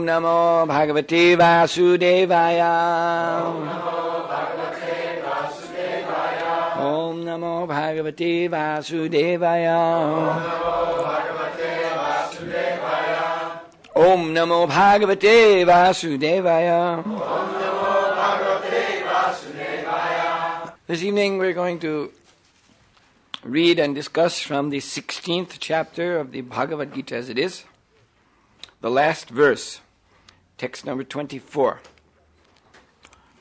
Om Namo Bhagavate Vasudevaya. Om Namo Bhagavate Vasudevaya. Om Namo Bhagavate Vasudevaya. This evening we're going to read and discuss from the 16th chapter of the Bhagavad Gita as it is, the last verse, text number 24.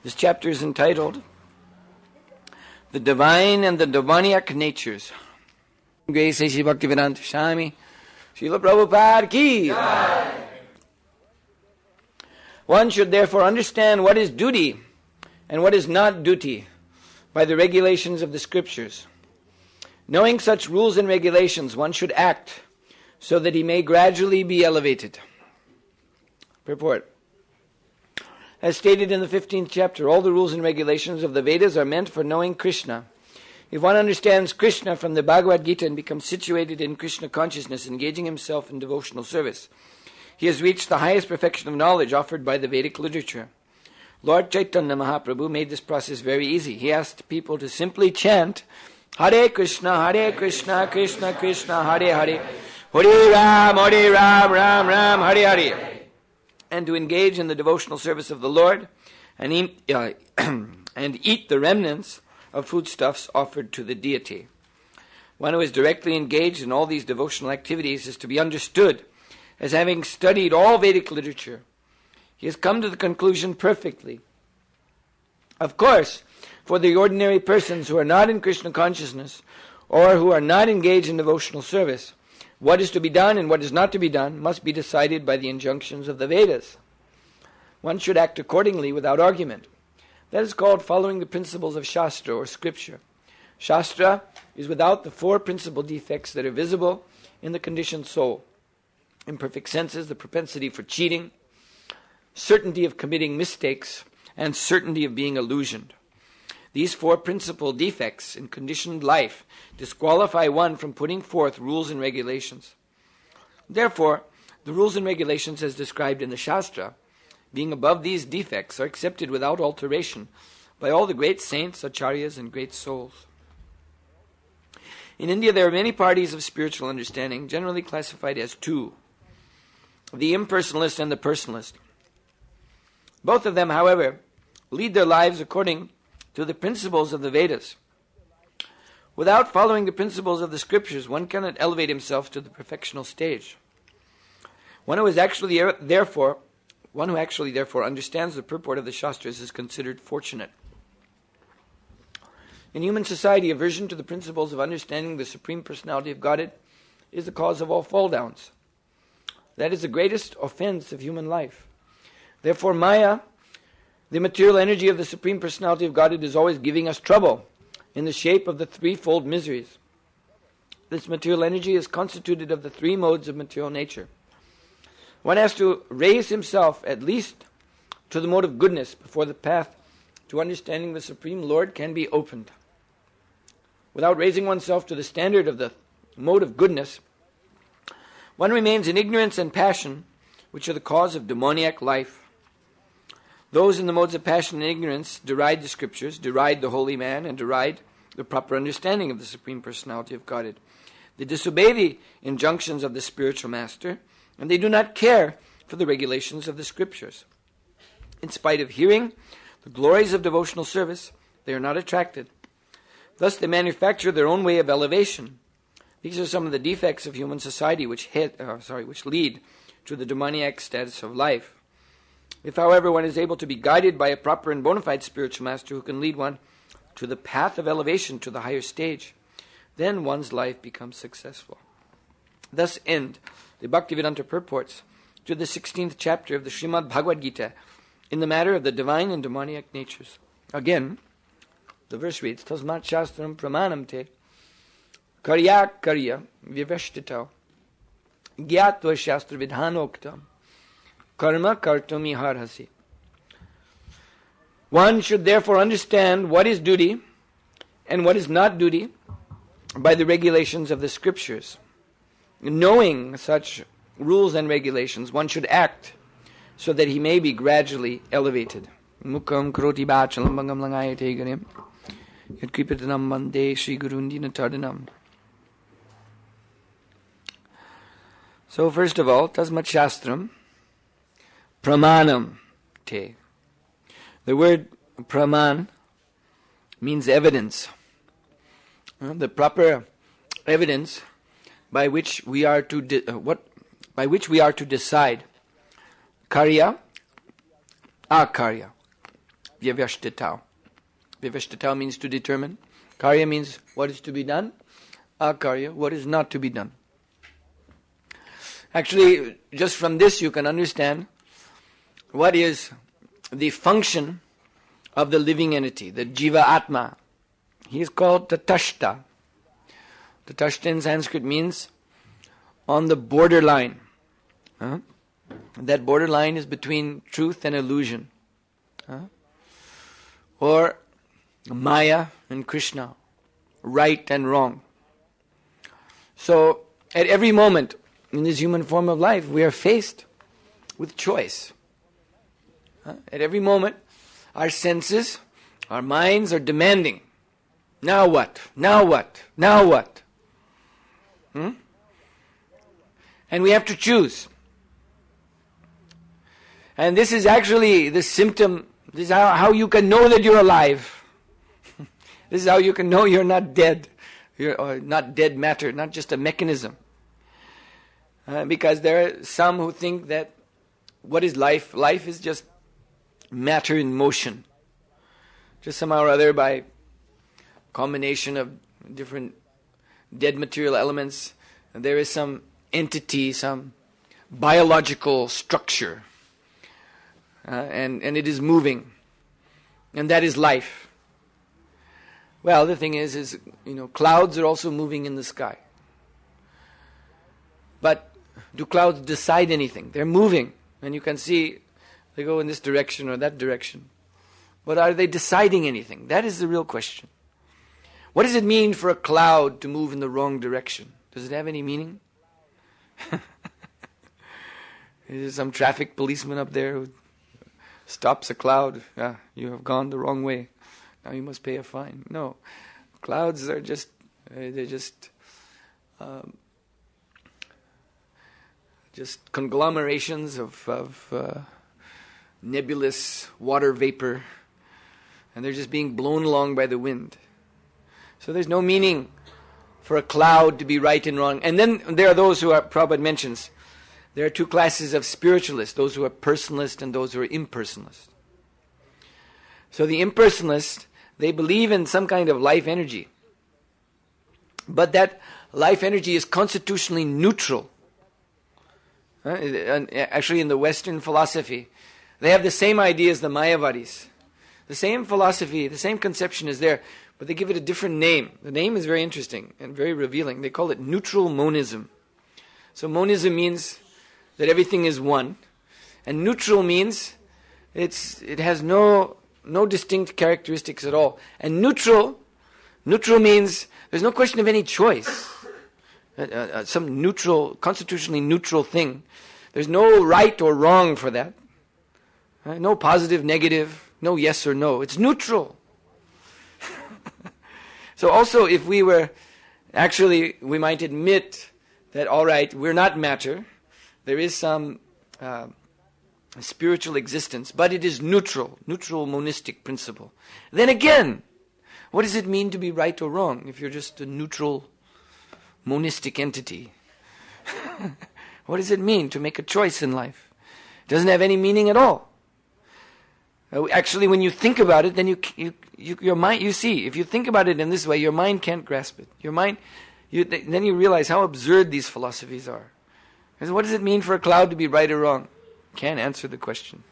This chapter is entitled The Divine and the Demoniac Natures. Grace Shri Bhaktivedanta Swami Srila Prabhupada Ki. One should therefore understand what is duty and what is not duty by the regulations of the scriptures. Knowing such rules and regulations, one should act so that he may gradually be elevated. Purport. As stated in the 15th chapter, all the rules and regulations of the Vedas are meant for knowing Krishna. If one understands Krishna from the Bhagavad Gita and becomes situated in Krishna consciousness, engaging himself in devotional service, he has reached the highest perfection of knowledge offered by the Vedic literature. Lord Chaitanya Mahaprabhu made this process very easy. He asked people to simply chant Hare Krishna, Krishna Krishna, Hare Hare, Hare Ram, Ram Ram, Hare Hare, and to engage in the devotional service of the Lord and eat the remnants of foodstuffs offered to the deity. One who is directly engaged in all these devotional activities is to be understood as having studied all Vedic literature. He has come to the conclusion perfectly. Of course, for the ordinary persons who are not in Krishna consciousness or who are not engaged in devotional service, what is to be done and what is not to be done must be decided by the injunctions of the Vedas. One should act accordingly without argument. That is called following the principles of Shastra or Scripture. Shastra is without the four principal defects that are visible in the conditioned soul. Imperfect senses, the propensity for cheating, certainty of committing mistakes, and certainty of being illusioned. These four principal defects in conditioned life disqualify one from putting forth rules and regulations. Therefore, the rules and regulations as described in the Shastra, being above these defects, are accepted without alteration by all the great saints, acharyas, and great souls. In India there are many parties of spiritual understanding, generally classified as two, the impersonalist and the personalist. Both of them, however, lead their lives according to the principles of the Vedas. Without following the principles of the scriptures, one cannot elevate himself to the perfectional stage. One who actually therefore understands the purport of the Shastras is considered fortunate. In human society, aversion to the principles of understanding the Supreme Personality of Godhead is the cause of all fall downs. That is the greatest offense of human life. Therefore, Maya, the material energy of the Supreme Personality of Godhead, is always giving us trouble in the shape of the threefold miseries. This material energy is constituted of the three modes of material nature. One has to raise himself at least to the mode of goodness before the path to understanding the Supreme Lord can be opened. Without raising oneself to the standard of the mode of goodness, one remains in ignorance and passion, which are the cause of demoniac life. Those in the modes of passion and ignorance deride the scriptures, deride the holy man, and deride the proper understanding of the Supreme Personality of Godhead. They disobey the injunctions of the spiritual master, and they do not care for the regulations of the scriptures. In spite of hearing the glories of devotional service, they are not attracted. Thus they manufacture their own way of elevation. These are some of the defects of human society which lead to the demoniac status of life. If, however, one is able to be guided by a proper and bona fide spiritual master who can lead one to the path of elevation to the higher stage, then one's life becomes successful. Thus end the Bhaktivedanta purports to the 16th chapter of the Srimad Bhagavad Gita in the matter of the divine and demoniac natures. Again, the verse reads, Tasmat Shastram Pramanam Te Karya Karya Vivashtita Gyatva Shastra Vidhanoktam Karma Kartumi Harhasi. One should therefore understand what is duty and what is not duty by the regulations of the scriptures. Knowing such rules and regulations, one should act so that he may be gradually elevated. Mukam kroti bachalam bangam langayate garim yat kripatanam mande Sri Gurundina Tardanam. So first of all, Tasmat Shastram Pramanam te. The word praman means evidence. The proper evidence by which we are to decide karya, akarya, vyavashtitao. Vyavashtitao means to determine. Karya means what is to be done. Akarya, what is not to be done. Actually, just from this you can understand what is the function of the living entity, the Jiva Atma. He is called Tatashta. Tatashta in Sanskrit means on the borderline. That borderline is between truth and illusion. Or Maya and Krishna, right and wrong. So, at every moment in this human form of life, we are faced with choice. At every moment, our senses, our minds are demanding, now what? Now what? Now what? And we have to choose. And this is actually the symptom, this is how you can know that you're alive. This is how you can know you're not dead. You're not dead matter, not just a mechanism. Because there are some who think that what is life? Life is just matter in motion. Just somehow or other by combination of different dead material elements, there is some entity, some biological structure. And it is moving. And that is life. Well, the thing is, clouds are also moving in the sky. But do clouds decide anything? They're moving. And you can see they go in this direction or that direction. But are they deciding anything? That is the real question. What does it mean for a cloud to move in the wrong direction? Does it have any meaning? Is there some traffic policeman up there who stops a cloud? You have gone the wrong way. Now you must pay a fine. No. Clouds are just conglomerations of nebulous water vapor, and they're just being blown along by the wind. So there's no meaning for a cloud to be right and wrong. And then there are those who are, Prabhupada mentions, there are two classes of spiritualists, those who are personalist and those who are impersonalist. So the impersonalists, they believe in some kind of life energy. But that life energy is constitutionally neutral. Actually, in the Western philosophy, they have the same idea as the Mayavadis. The same philosophy, the same conception is there, but they give it a different name. The name is very interesting and very revealing. They call it neutral monism. So monism means that everything is one, and neutral means it has no distinct characteristics at all. And neutral means there's no question of any choice. Some neutral, constitutionally neutral thing. There's no right or wrong for that. No positive, negative, no yes or no. It's neutral. So also if we might admit that, all right, we're not matter. There is some spiritual existence, but it is neutral monistic principle. Then again, what does it mean to be right or wrong if you're just a neutral monistic entity? What does it mean to make a choice in life? It doesn't have any meaning at all. Actually, when you think about it, then your mind, you see, if you think about it in this way, your mind can't grasp it. Then you realize how absurd these philosophies are. Because what does it mean for a cloud to be right or wrong? Can't answer the question.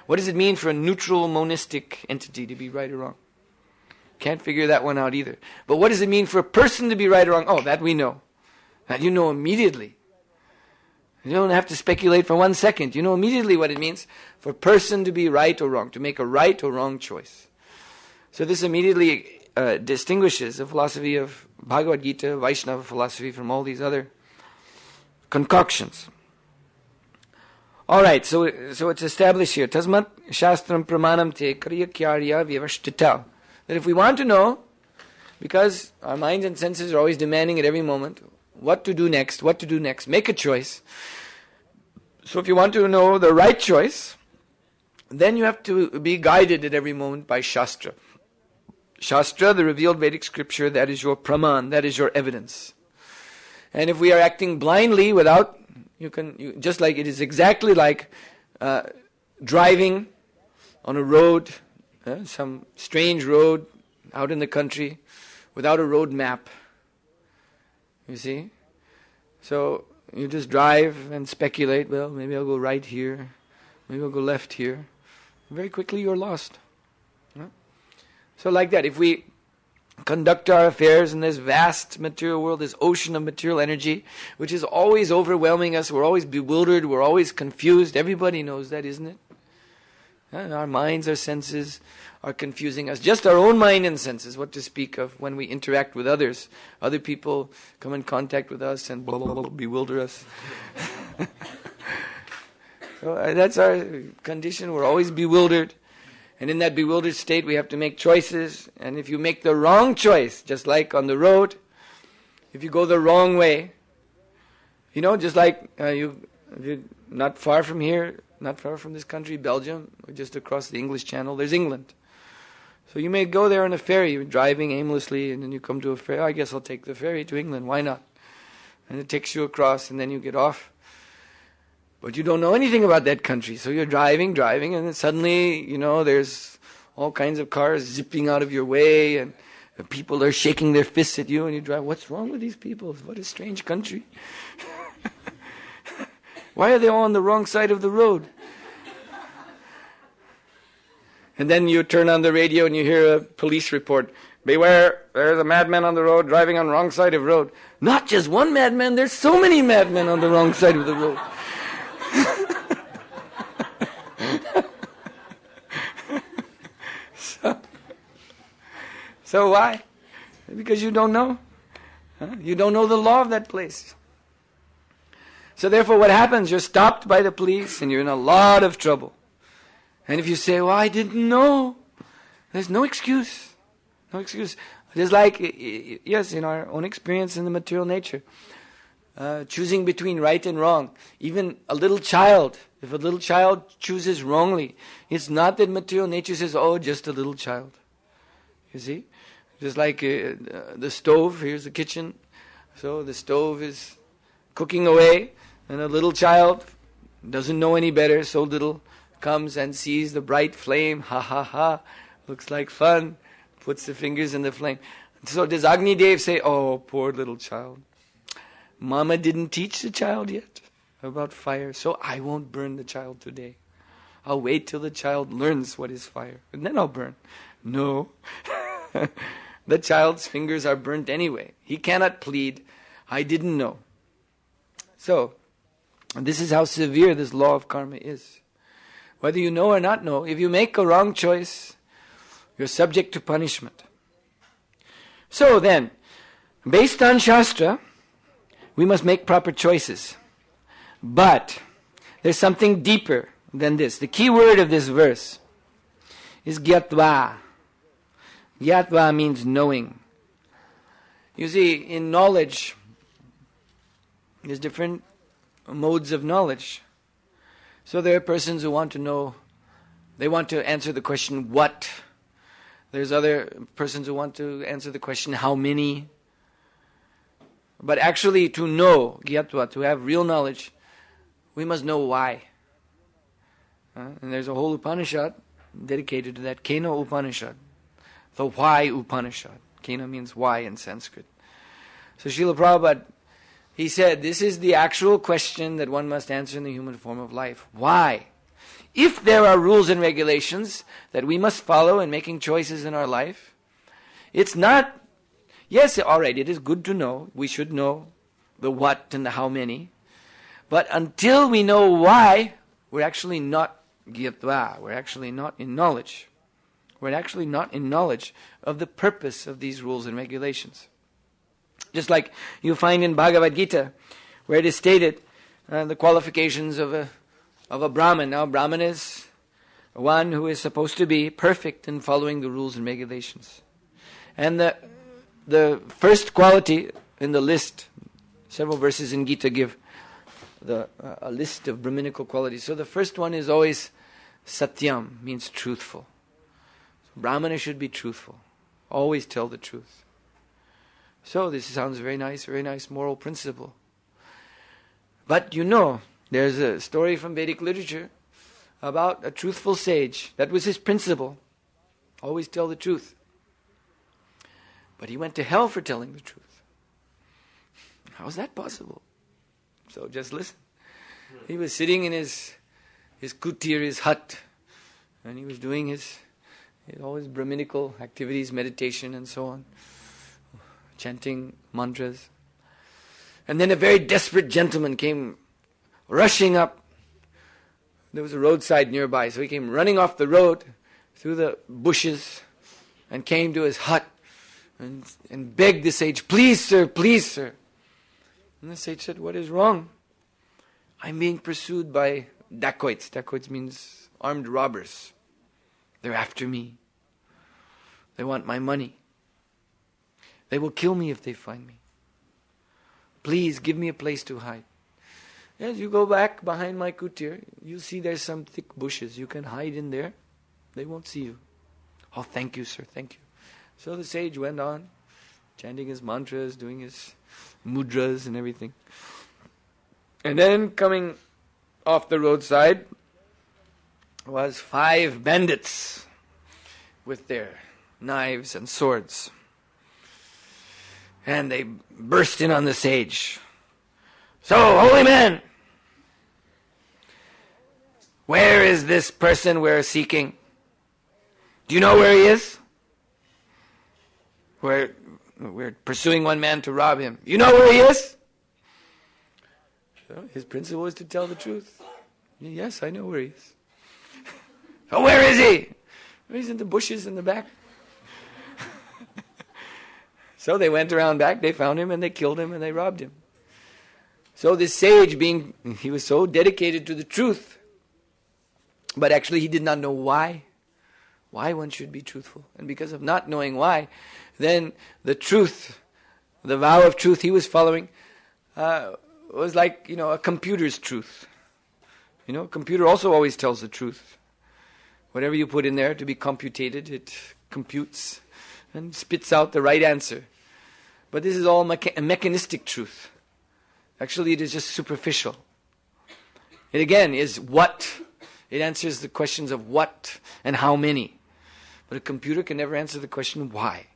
What does it mean for a neutral monistic entity to be right or wrong? Can't figure that one out either. But what does it mean for a person to be right or wrong? Oh, that we know. That you know immediately. You don't have to speculate for 1 second. You know immediately what it means for a person to be right or wrong, to make a right or wrong choice. So this immediately distinguishes the philosophy of Bhagavad Gita, Vaishnava philosophy from all these other concoctions. All right, so it's established here. Tasmat shastram pramanam te karya kyarya vyavashtita. That if we want to know, because our minds and senses are always demanding at every moment, what to do next, make a choice. So if you want to know the right choice, then you have to be guided at every moment by Shastra. Shastra, the revealed Vedic scripture, that is your praman, that is your evidence. And if we are acting blindly without, just like it is exactly like driving on a road, some strange road out in the country, without a road map. You see? So you just drive and speculate, well, maybe I'll go right here, maybe I'll go left here. Very quickly you're lost. So like that, if we conduct our affairs in this vast material world, this ocean of material energy, which is always overwhelming us, we're always bewildered, we're always confused. Everybody knows that, isn't it? Our minds, our senses are confusing us. Just our own mind and senses, what to speak of when we interact with others. Other people come in contact with us and blah, blah, blah, bewilder us. So that's our condition. We're always bewildered. And in that bewildered state, we have to make choices. And if you make the wrong choice, just like on the road, if you go the wrong way, just like you're not far from here, not far from this country, Belgium, just across the English Channel, there's England. So you may go there on a ferry, you're driving aimlessly, and then you come to a ferry. I guess I'll take the ferry to England, why not? And it takes you across, and then you get off. But you don't know anything about that country, so you're driving, and then suddenly, there's all kinds of cars zipping out of your way, and people are shaking their fists at you, and you drive, what's wrong with these people? What a strange country. Why are they all on the wrong side of the road? And then you turn on the radio and you hear a police report. Beware, there's a madman on the road driving on the wrong side of the road. Not just one madman, there's so many madmen on the wrong side of the road. So why? Because you don't know. You don't know the law of that place. So therefore what happens? You're stopped by the police and you're in a lot of trouble. And if you say, well, I didn't know, there's no excuse. No excuse. Just like, yes, in our own experience in the material nature, choosing between right and wrong. Even a little child, if a little child chooses wrongly, it's not that material nature says, oh, just a little child. You see? Just like the stove, here's the kitchen. So the stove is cooking away, and a little child doesn't know any better, so little, comes and sees the bright flame, ha ha ha, looks like fun, puts the fingers in the flame. So does Agni Dev say, oh, poor little child, Mama didn't teach the child yet about fire, so I won't burn the child today. I'll wait till the child learns what is fire, and then I'll burn. No. The child's fingers are burnt anyway. He cannot plead, I didn't know. So, this is how severe this law of karma is. Whether you know or not know, if you make a wrong choice, you're subject to punishment. So then, based on Shastra, we must make proper choices. But, there's something deeper than this. The key word of this verse is gyatva. Gyatva means knowing. You see, in knowledge, there's different modes of knowledge. So there are persons who want to know, they want to answer the question, what? There's other persons who want to answer the question, how many? But actually to know, gyatva, to have real knowledge, we must know why. And there's a whole Upanishad dedicated to that, Kena Upanishad. The why Upanishad. Kena means why in Sanskrit. So Srila Prabhupada, he said, this is the actual question that one must answer in the human form of life. Why? If there are rules and regulations that we must follow in making choices in our life, it's not, yes, alright, it is good to know, we should know the what and the how many, but until we know why, we're actually not gyatva, we're actually not in knowledge. We're actually not in knowledge of the purpose of these rules and regulations. Just like you find in Bhagavad Gita, where it is stated, the qualifications of a of a Brahmin. Now, Brahmin is one who is supposed to be perfect in following the rules and regulations. And the first quality in the list, several verses in Gita give a list of Brahminical qualities. So the first one is always Satyam, means truthful. So Brahmana should be truthful. Always tell the truth. So this sounds very nice moral principle. But there's a story from Vedic literature about a truthful sage. That was his principle. Always tell the truth. But he went to hell for telling the truth. How is that possible? So just listen. He was sitting in his kutir, his hut, and he was doing all his Brahminical activities, meditation and so on, chanting mantras. And then a very desperate gentleman came rushing up. There was a roadside nearby, so he came running off the road through the bushes and came to his hut and begged the sage, please sir. And the sage said, what is wrong? I'm being pursued by dacoits. Dacoits means armed robbers. They're after me. They want my money. They will kill me if they find me. Please give me a place to hide. As you go back behind my kutir, you'll see there's some thick bushes. You can hide in there. They won't see you. Oh, thank you, sir, thank you. So the sage went on, chanting his mantras, doing his mudras and everything. And then coming off the roadside was 5 bandits with their knives and swords. And they burst in on the sage. So, holy man, where is this person we're seeking? Do you know where he is? We're pursuing one man to rob him. You know where he is? So his principle is to tell the truth. Yes, I know where he is. So where is he? He's in the bushes in the back. So they went around back, they found him and they killed him and they robbed him. So this sage he was so dedicated to the truth, but actually he did not know why one should be truthful. And because of not knowing why, then the truth, the vow of truth he was following, was like, a computer's truth. A computer also always tells the truth. Whatever you put in there to be computated, it computes and spits out the right answer. But this is all mechanistic truth. Actually, it is just superficial. It again is what. It answers the questions of what and how many. But a computer can never answer the question why.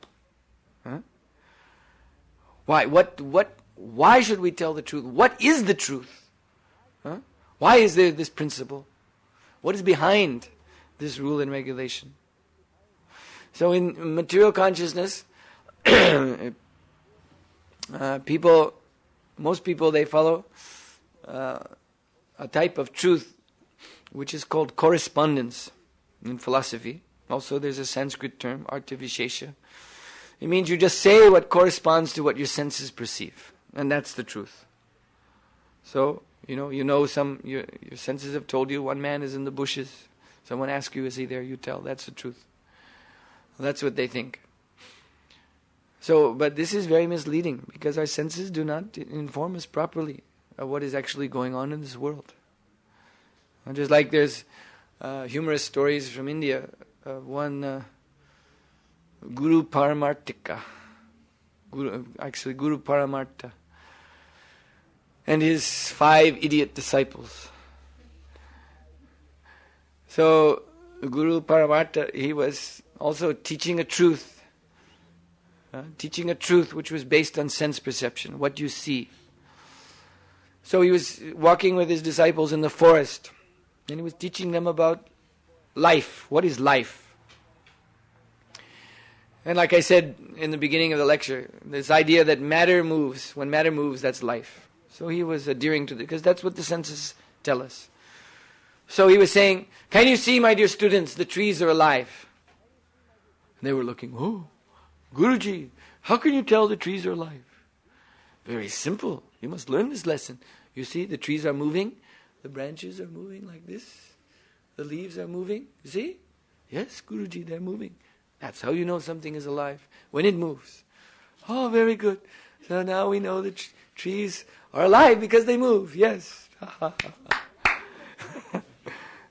Huh? Why? Why should we tell the truth? What is the truth? Huh? Why is there this principle? What is behind this rule and regulation? So in material consciousness, most people, they follow a type of truth which is called correspondence in philosophy. Also there's a Sanskrit term, artivishesha. It means you just say what corresponds to what your senses perceive. And that's the truth. So, your senses have told you one man is in the bushes. Someone asks you, is he there? You tell. That's the truth. Well, that's what they think. So, but this is very misleading because our senses do not inform us properly of what is actually going on in this world. And just like there's humorous stories from India of one Guru Paramartika, Guru Paramarta, and his 5 idiot disciples. So Guru Paramarta, he was also teaching a truth which was based on sense perception, what you see. So he was walking with his disciples in the forest, and he was teaching them about life. What is life? And like I said in the beginning of the lecture, this idea that matter moves. When matter moves, that's life. So he was adhering to it, because that's what the senses tell us. So he was saying, can you see, my dear students, the trees are alive? And they were looking, oh, Guruji, how can you tell the trees are alive? Very simple. You must learn this lesson. You see, the trees are moving The branches are moving like this. The leaves are moving. You see? Yes, Guruji, they're moving. That's how you know something is alive. When it moves. Oh, very good. So now we know that trees are alive because they move. Yes.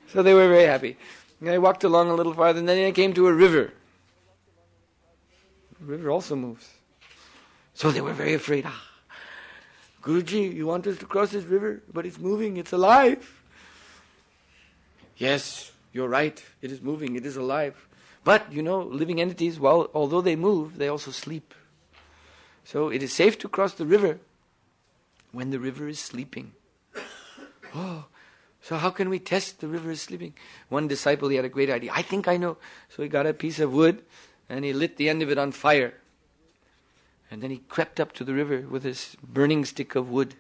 So they were very happy. And they walked along a little farther, and then they came to a river. The river also moves. So they were very afraid. Guruji, you want us to cross this river? But it's moving, it's alive. Yes, you're right. It is moving, it is alive. But, living entities, although they move, they also sleep. So it is safe to cross the river when the river is sleeping. Oh, so how can we test the river is sleeping? One disciple, he had a great idea. I think I know. So he got a piece of wood and he lit the end of it on fire. And then he crept up to the river with his burning stick of wood.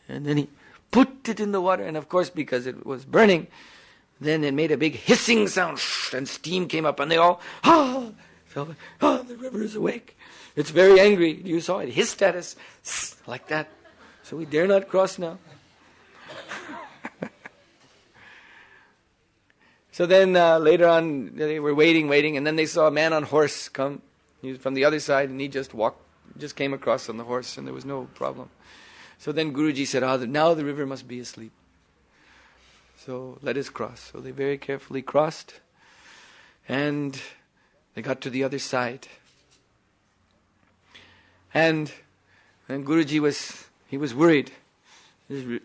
And then he put it in the water. And of course, because it was burning, then it made a big hissing sound. And steam came up and they all, felt, the river is awake. It's very angry. You saw it hissed at us like that. So we dare not cross now. So then later on, they were waiting, and then they saw a man on horse come. He was from the other side, and he just came across on the horse, and there was no problem. So then Guruji said, now the river must be asleep. So let us cross. So they very carefully crossed, and they got to the other side. And Guruji was worried. These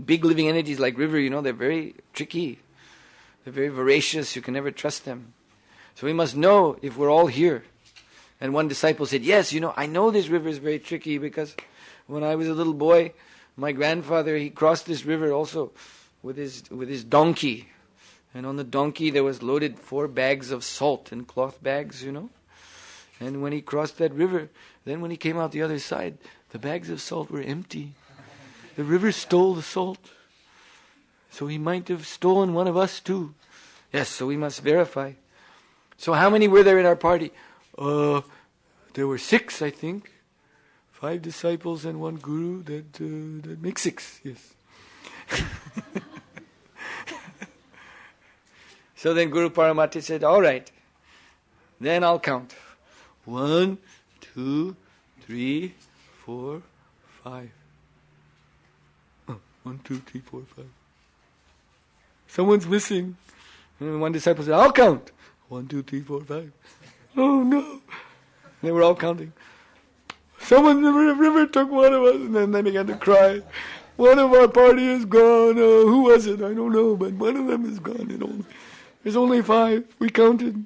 big living entities like river, they're very tricky. They're very voracious. You can never trust them. So we must know if we're all here. And one disciple said, yes, I know this river is very tricky because when I was a little boy, my grandfather, he crossed this river also with his donkey. And on the donkey there was loaded 4 bags of salt in cloth bags, And when he crossed that river, then when he came out the other side, the bags of salt were empty. The river stole the salt. So he might have stolen one of us too. Yes, so we must verify. So how many were there in our party? There were 6, I think. 5 disciples and 1 guru. That makes 6, yes. So then Guru Paramati said, all right, then I'll count. 1, 2, 3, 4, 5. 1, 2, 3, 4, 5. Someone's missing. And one disciple said, I'll count. 1, 2, 3, 4, 5. Oh no. They were all counting. Someone in the river took one of us, and then they began to cry. One of our party is gone. Who was it? I don't know, but one of them is gone. There's only 5. We counted.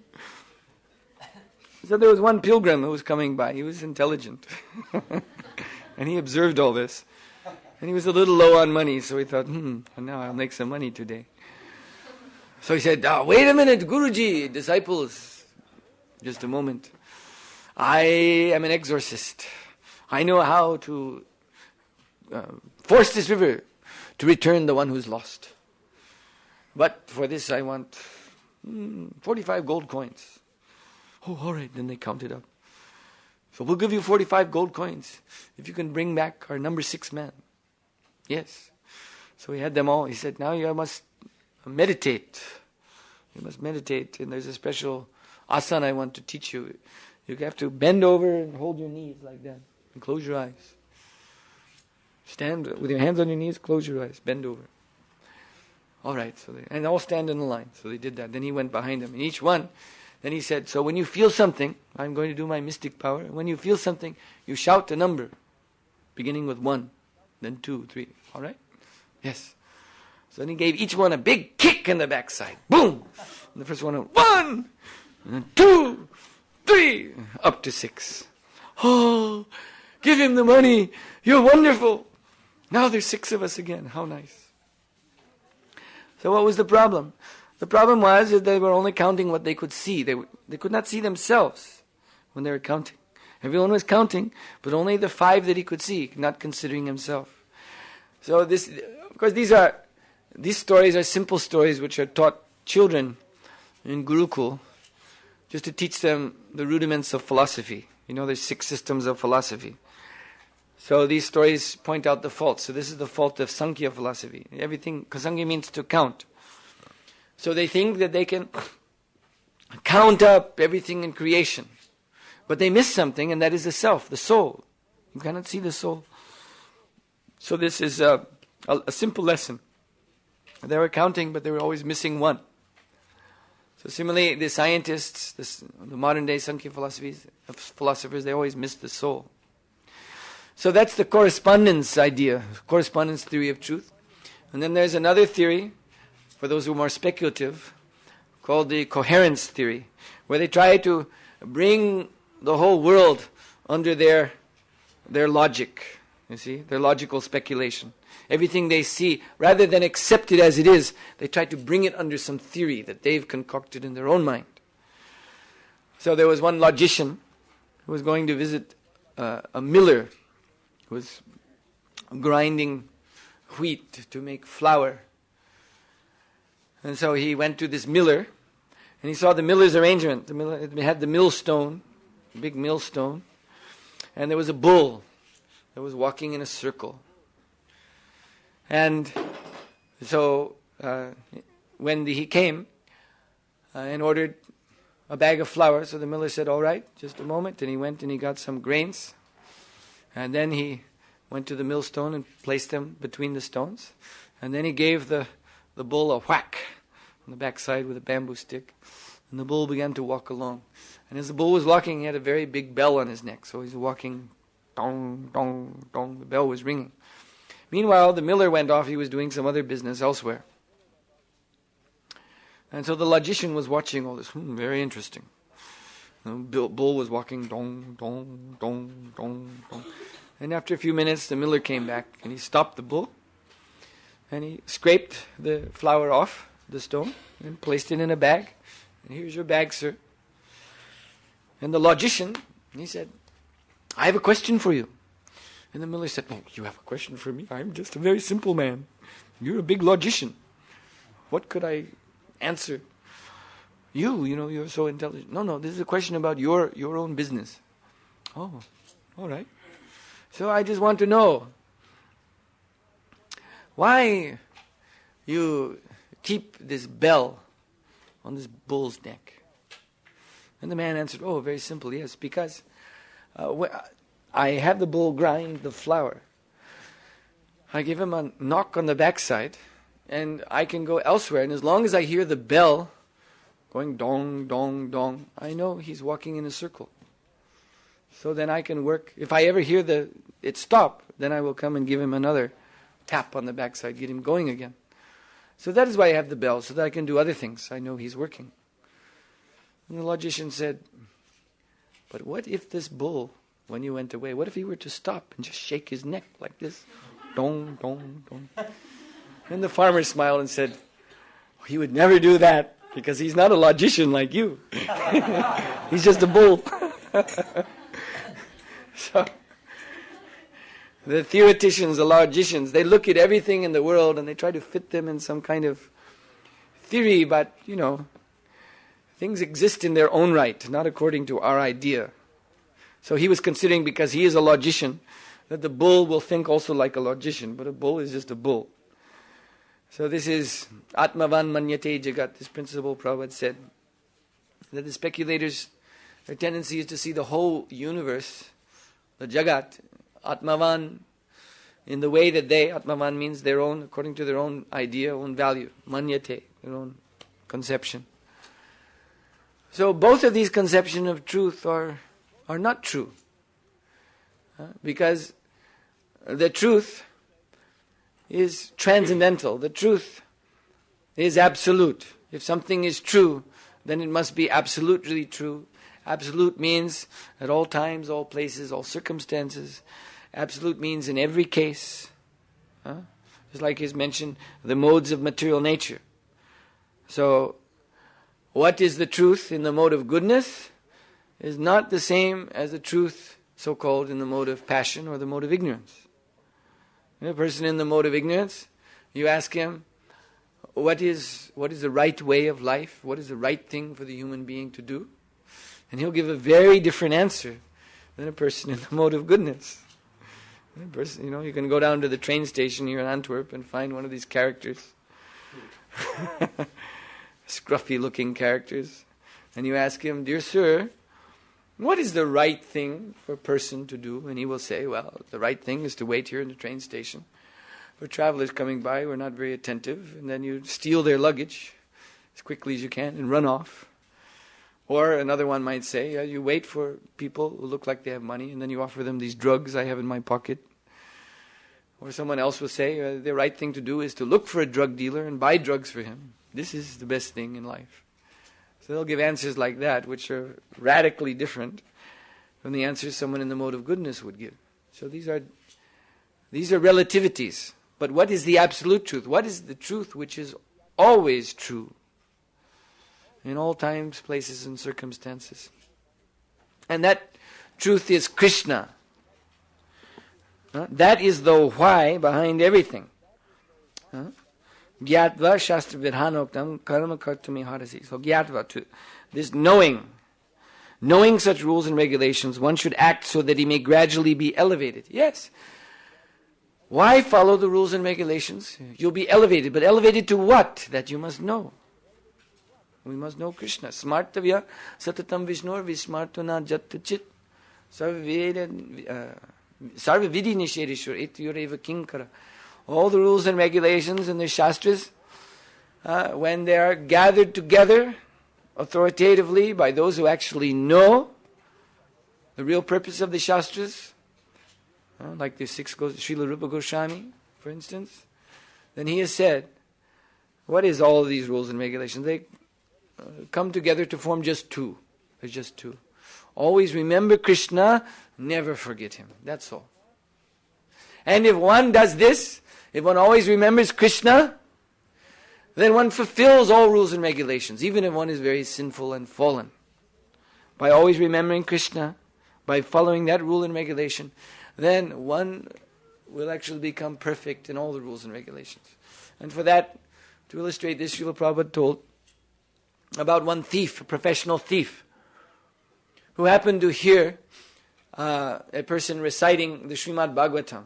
So there was one pilgrim who was coming by. He was intelligent. And he observed all this. And he was a little low on money, so he thought, now I'll make some money today. So he said, wait a minute, Guruji, disciples, just a moment. I am an exorcist. I know how to force this river to return the one who's lost. But for this I want 45 gold coins. Oh, all right, then they counted up. So we'll give you 45 gold coins if you can bring back our number 6 man. Yes. So he had them all. He said, now you must meditate. You must meditate. And there's a special asana I want to teach you. You have to bend over and hold your knees like that. And close your eyes. Stand with your hands on your knees, close your eyes, bend over. All right. And all stand in a line. So they did that. Then he went behind them. And each one, then he said, so when you feel something, I'm going to do my mystic power. When you feel something, you shout a number. Beginning with 1. Then 2, 3. All right? Yes. So then he gave each one a big kick in the backside. Boom! And the first one went 1, and then 2, 3, up to 6. Oh, give him the money. You're wonderful. Now there's 6 of us again. How nice. So what was the problem? The problem was that they were only counting what they could see. They could not see themselves when they were counting. Everyone was counting, but only the 5 that he could see, not considering himself. So this, of course, these stories are simple stories which are taught children in Gurukul, just to teach them the rudiments of philosophy. There's 6 systems of philosophy. So these stories point out the faults. So this is the fault of Sankhya philosophy. Everything, because Sankhya means to count. So they think that they can count up everything in creation. But they miss something, and that is the self, the soul. You cannot see the soul. So this is a simple lesson. They were counting, but they were always missing one. So similarly, the scientists, the modern day Sankhya philosophers, they always miss the soul. So that's the correspondence idea, correspondence theory of truth. And then there's another theory, for those who are more speculative, called the coherence theory, where they try to bring the whole world under their logic, you see, their logical speculation. Everything they see, rather than accept it as it is, they try to bring it under some theory that they've concocted in their own mind. So there was one logician who was going to visit a miller who was grinding wheat to make flour. And so he went to this miller, and he saw the miller's arrangement. The miller had the millstone, a big millstone, and there was a bull that was walking in a circle. And so when he came and ordered a bag of flour, so the miller said, "All right, just a moment," and he went and he got some grains. And then he went to the millstone and placed them between the stones. And then he gave the bull a whack on the backside with a bamboo stick. And the bull began to walk along. And as the bull was walking, he had a very big bell on his neck. So he's walking, dong, dong, dong. The bell was ringing. Meanwhile, the miller went off. He was doing some other business elsewhere. And so the logician was watching all this. Very interesting. The bull was walking, dong, dong, dong, dong, dong. And after a few minutes, the miller came back and he stopped the bull. And he scraped the flour off the stone and placed it in a bag. And here's your bag, sir. And the logician, he said, "I have a question for you." And the miller said, "Oh, you have a question for me? I'm just a very simple man. You're a big logician. What could I answer? You're so intelligent." No, this is a question about your own business." "Oh, all right. So I just want to know why you keep this bell on this bull's neck." And the man answered, "Oh, very simple, yes, because I have the bull grind the flour. I give him a knock on the backside, and I can go elsewhere, and as long as I hear the bell going dong, dong, dong, I know he's walking in a circle. So then I can work. If I ever hear it stop, then I will come and give him another tap on the backside, get him going again. So that is why I have the bell, so that I can do other things. I know he's working." And the logician said, "But what if this bull, when you went away, what if he were to stop and just shake his neck like this? Dong, dong, dong." And the farmer smiled and said, "He would never do that, because he's not a logician like you. He's just a bull." So, the theoreticians, the logicians, they look at everything in the world and they try to fit them in some kind of theory, but, things exist in their own right, not according to our idea. So he was considering, because he is a logician, that the bull will think also like a logician, but a bull is just a bull. So this is Atmavan Manyate Jagat, this principle Prabhupada said, that the speculators, their tendency is to see the whole universe, the Jagat, Atmavan, in the way that Atmavan means their own, according to their own idea, own value, Manyate, their own conception. So both of these conceptions of truth are not true. Because the truth is transcendental. The truth is absolute. If something is true, then it must be absolutely true. Absolute means at all times, all places, all circumstances. Absolute means in every case. Just like is mentioned, the modes of material nature. So, what is the truth in the mode of goodness is not the same as the truth so-called in the mode of passion or the mode of ignorance. A person in the mode of ignorance, you ask him, what is the right way of life? What is the right thing for the human being to do? And he'll give a very different answer than a person in the mode of goodness. You can go down to the train station here in Antwerp and find one of these characters. Scruffy looking characters. And you ask him, "Dear sir, what is the right thing for a person to do?" And he will say, "Well, the right thing is to wait here in the train station for travelers coming by who are not very attentive, and then you steal their luggage as quickly as you can and run off." Or another one might say, you wait for people who look like they have money, and then you offer them these drugs I have in my pocket. Or someone else will say, the right thing to do is to look for a drug dealer and buy drugs for him. This is the best thing in life. So they'll give answers like that, which are radically different from the answers someone in the mode of goodness would give. So these are relativities. But what is the absolute truth? What is the truth which is always true in all times, places, and circumstances? And that truth is Krishna. That is the why behind everything. Gyatva shastra vidhanoktam karma kartumi harasi. So gyatva, this knowing such rules and regulations, one should act so that he may gradually be elevated. Yes. Why follow the rules and regulations? You'll be elevated, but elevated to what? That you must know. We must know Krishna. Smartavya satatam vishnur vismartuna jattachit sarva vidi nishedishur ityureva kinkara. All the rules and regulations in the Shastras, when they are gathered together authoritatively by those who actually know the real purpose of the Shastras, like the Srila Rupa Goswami, for instance, then he has said, what is all of these rules and regulations? They come together to form just two. There's just two. Always remember Krishna, never forget Him. That's all. And if one does this, if one always remembers Krishna, then one fulfills all rules and regulations, even if one is very sinful and fallen. By always remembering Krishna, by following that rule and regulation, then one will actually become perfect in all the rules and regulations. And for that, to illustrate this, Srila Prabhupada told about one thief, a professional thief, who happened to hear a person reciting the Srimad Bhagavatam.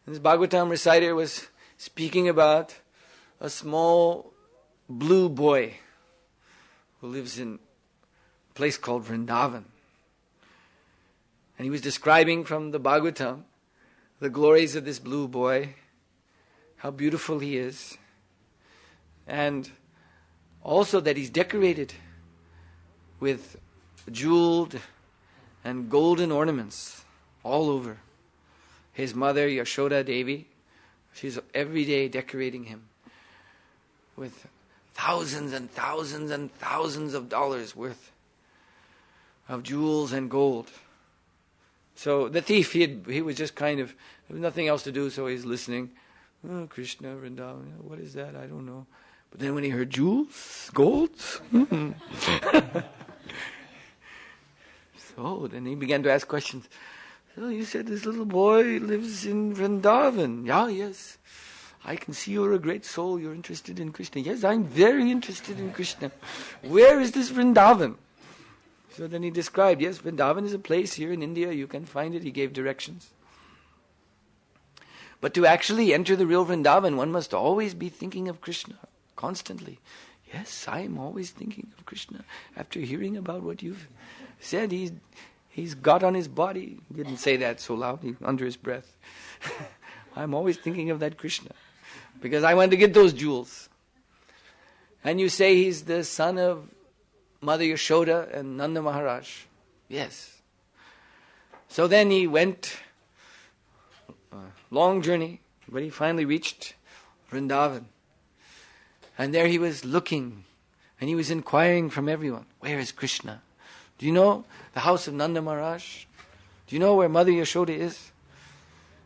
And this Bhagavatam reciter was speaking about a small blue boy who lives in a place called Vrindavan. And he was describing from the Bhagavatam the glories of this blue boy, how beautiful he is, and also that he's decorated with jeweled and golden ornaments all over. His mother, Yashoda Devi, she's every day decorating him with thousands and thousands and thousands of dollars worth of jewels and gold. So the thief, he was just kind of, there was nothing else to do, so he's listening. Oh, Krishna, Vrindavan, what is that? I don't know. But then when he heard jewels, gold, so then he began to ask questions. So you said this little boy lives in Vrindavan. Yeah, yes. I can see you're a great soul. You're interested in Krishna. Yes, I'm very interested in Krishna. Where is this Vrindavan? So then he described, yes, Vrindavan is a place here in India. You can find it. He gave directions. But to actually enter the real Vrindavan, one must always be thinking of Krishna, constantly. Yes, I am always thinking of Krishna. After hearing about what you've said, he's got on his body. He didn't say that so loud, under his breath. I'm always thinking of that Krishna, because I want to get those jewels. And you say he's the son of Mother Yashoda and Nanda Maharaj. Yes. So then he went a long journey, but he finally reached Vrindavan. And there he was looking, and he was inquiring from everyone, where is Krishna? Do you know the house of Nanda Maharaj? Do you know where Mother Yashoda is?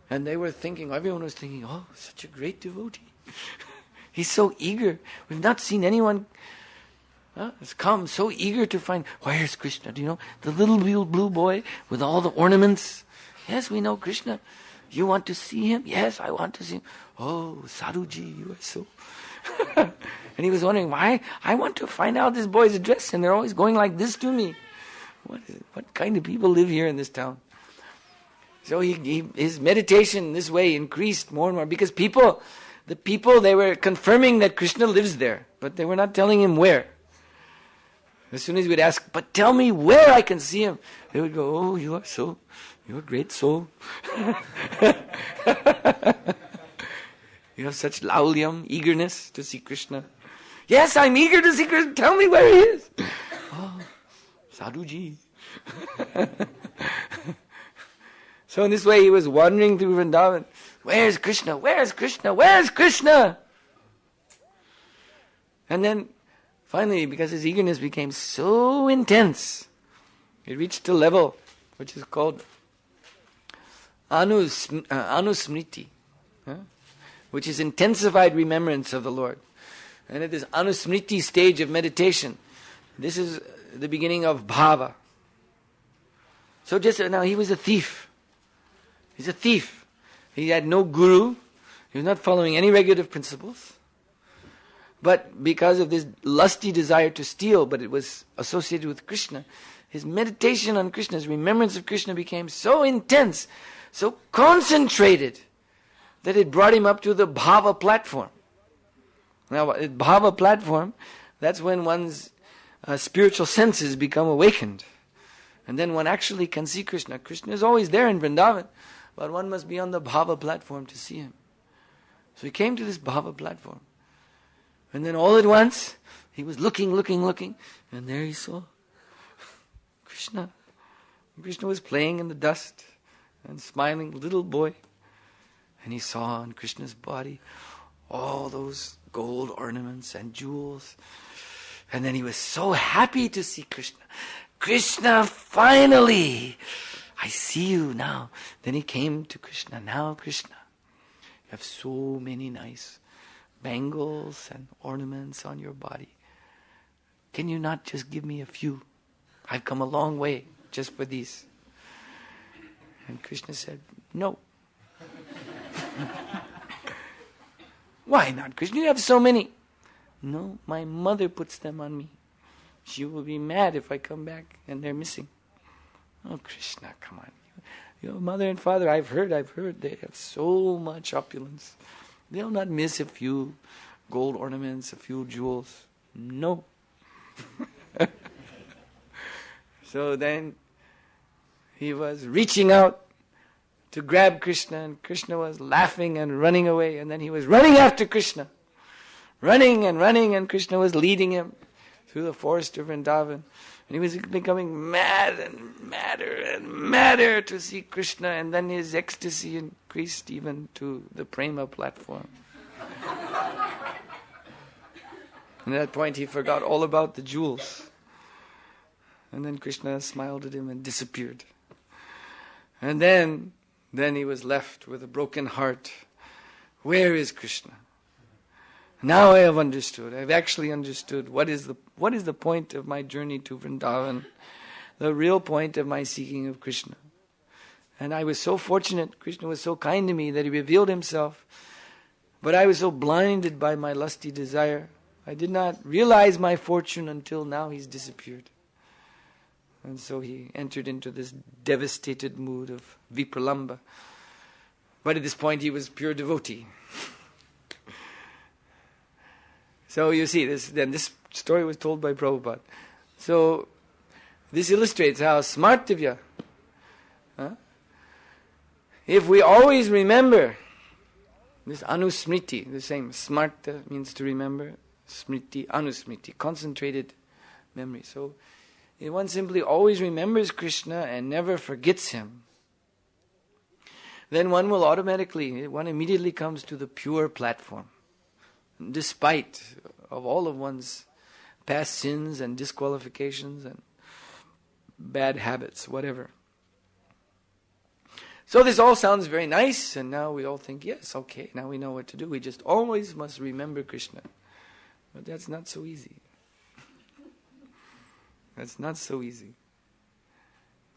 And they were thinking, everyone was thinking, oh, such a great devotee. He's so eager. We've not seen anyone has come so eager to find, where's Krishna? Do you know? The little blue boy with all the ornaments. Yes, we know Krishna. You want to see him? Yes, I want to see him. Oh, Sadhuji, you are so... And he was wondering, why? I want to find out this boy's address, and they're always going like this to me. What kind of people live here in this town? So his meditation this way increased more and more, because the people, they were confirming that Krishna lives there, but they were not telling him where. As soon as he would ask, but tell me where I can see him, they would go, oh, you're a great soul. You have such laulyam, eagerness to see Krishna. Yes, I'm eager to see Krishna. Tell me where he is. Oh, Sadhuji. So in this way he was wandering through Vrindavan. Where's Krishna? Where's Krishna? Where's Krishna? And then finally, because his eagerness became so intense, it reached a level which is called anusmriti, which is intensified remembrance of the Lord. And at this anusmriti stage of meditation, this is the beginning of bhava. So just now, he was a thief. He's a thief. He had no guru. He was not following any regulative principles. But because of this lusty desire to steal, but it was associated with Krishna, his meditation on Krishna, his remembrance of Krishna became so intense, so concentrated, that it brought him up to the bhava platform. Now, at bhava platform, that's when one's spiritual senses become awakened. And then one actually can see Krishna. Krishna is always there in Vrindavan, but one must be on the bhava platform to see him. So he came to this bhava platform. And then all at once, he was looking, and there he saw Krishna. Krishna was playing in the dust and smiling, little boy. And he saw on Krishna's body all those gold ornaments and jewels. And then he was so happy to see Krishna. Krishna, finally! I see you now. Then he came to Krishna. Now, Krishna, you have so many nice bangles and ornaments on your body. Can you not just give me a few? I've come a long way just for these. And Krishna said, no. Why not, Krishna? You have so many. No, my mother puts them on me. She will be mad if I come back and they're missing. Oh, Krishna, come on. Your mother and father, I've heard, they have so much opulence. They'll not miss a few gold ornaments, a few jewels. No. So then he was reaching out to grab Krishna, and Krishna was laughing and running away, and then he was running after Krishna. Running, and Krishna was leading him through the forest of Vrindavan. And he was becoming mad and madder to see Krishna, and then his ecstasy increased even to the prema platform. And at that point he forgot all about the jewels. And then Krishna smiled at him and disappeared. And then he was left with a broken heart. Where is Krishna? Now I have understood. I've actually understood what is the point of my journey to Vrindavan, the real point of my seeking of Krishna. And I was so fortunate, Krishna was so kind to me that he revealed himself. But I was so blinded by my lusty desire, I did not realize my fortune until now he's disappeared. And so he entered into this devastated mood of vipralamba. But at this point he was pure devotee. So you see, this story was told by Prabhupada. So this illustrates how smartavya. If we always remember this anusmriti, the same smarta means to remember, smriti, anusmriti, concentrated memory. So if one simply always remembers Krishna and never forgets him, then one immediately comes to the pure platform. Despite of all of one's past sins and disqualifications and bad habits, whatever. So this all sounds very nice, and now we all think, yes, okay, now we know what to do. We just always must remember Krishna. But that's not so easy. That's not so easy.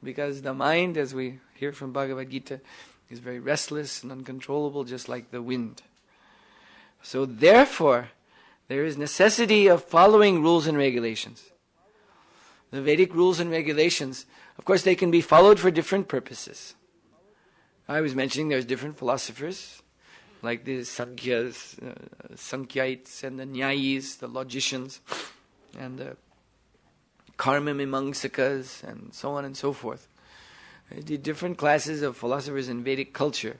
Because the mind, as we hear from Bhagavad Gita, is very restless and uncontrollable, just like the wind. So therefore, there is necessity of following rules and regulations. The Vedic rules and regulations, of course, they can be followed for different purposes. I was mentioning there's different philosophers, like the Sankhyaites and the Nyayis, the logicians, and the Karma Mimamsakas, and so on and so forth. The different classes of philosophers in Vedic culture.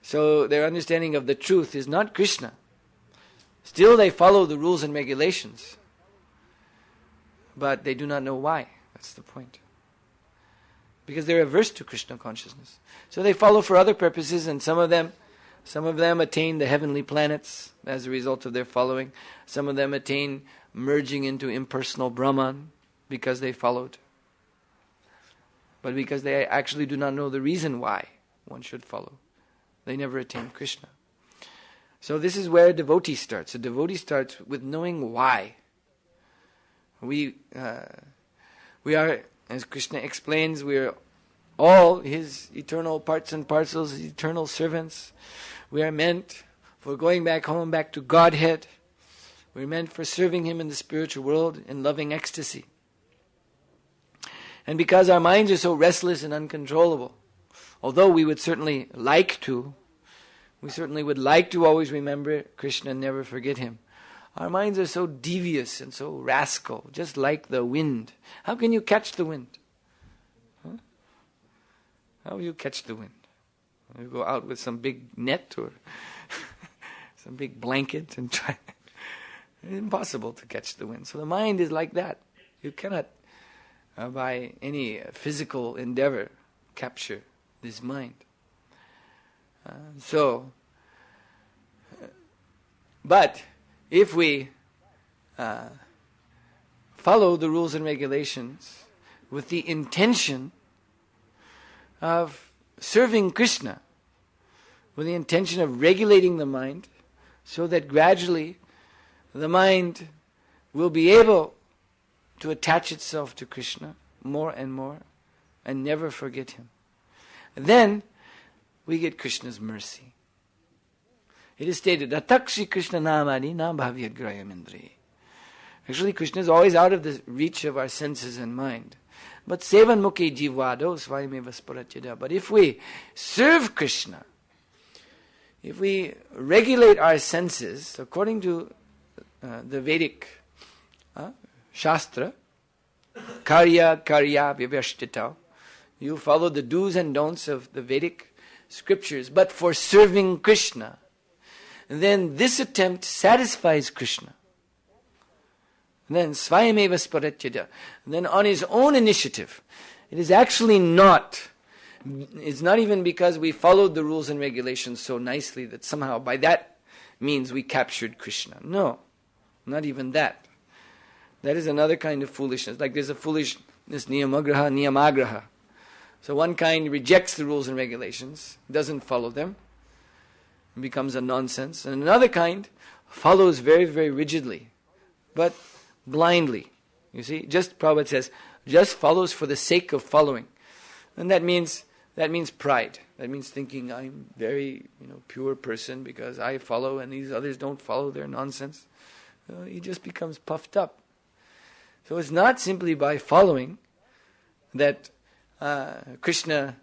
So their understanding of the truth is not Krishna. Still they follow the rules and regulations, but they do not know why. That's the point. Because they're averse to Krishna consciousness. So they follow for other purposes, and some of them attain the heavenly planets as a result of their following. Some of them attain merging into impersonal Brahman because they followed. But because they actually do not know the reason why one should follow, they never attain Krishna. So this is where a devotee starts. A devotee starts with knowing why. We are, as Krishna explains, we are all His eternal parts and parcels, His eternal servants. We are meant for going back home, back to Godhead. We're meant for serving Him in the spiritual world in loving ecstasy. And because our minds are so restless and uncontrollable, although we would certainly like to, always remember Krishna and never forget Him, our minds are so devious and so rascal, just like the wind. How can you catch the wind? Huh? How will you catch the wind? You go out with some big net or some big blanket and try. It's impossible to catch the wind. So the mind is like that. You cannot, by any physical endeavor, capture this mind. But if we follow the rules and regulations with the intention of serving Krishna, with the intention of regulating the mind, so that gradually the mind will be able to attach itself to Krishna more and more and never forget Him, then we get Krishna's mercy. It is stated, Atakshi Krishna namani na bhavyat grayam indri. Actually, Krishna is always out of the reach of our senses and mind. But sevan mukhi jivado svayameva sparatyada. But if we serve Krishna, if we regulate our senses according to the Vedic Shastra, karya vyavashtita, you follow the do's and don'ts of the Vedic scriptures, but for serving Krishna, then this attempt satisfies Krishna. Then svayameva sparatyada. Then on his own initiative, it is actually not. It's not even because we followed the rules and regulations so nicely that somehow by that means we captured Krishna. No, not even that. That is another kind of foolishness. Like there's a foolishness, niyamagraha. So one kind rejects the rules and regulations, doesn't follow them, becomes a nonsense. And another kind follows very, very rigidly, but blindly. You see, Prabhupada says, just follows for the sake of following. And that means pride. That means thinking I'm very, pure person because I follow and these others don't follow, they're nonsense. He just becomes puffed up. So it's not simply by following that Krishna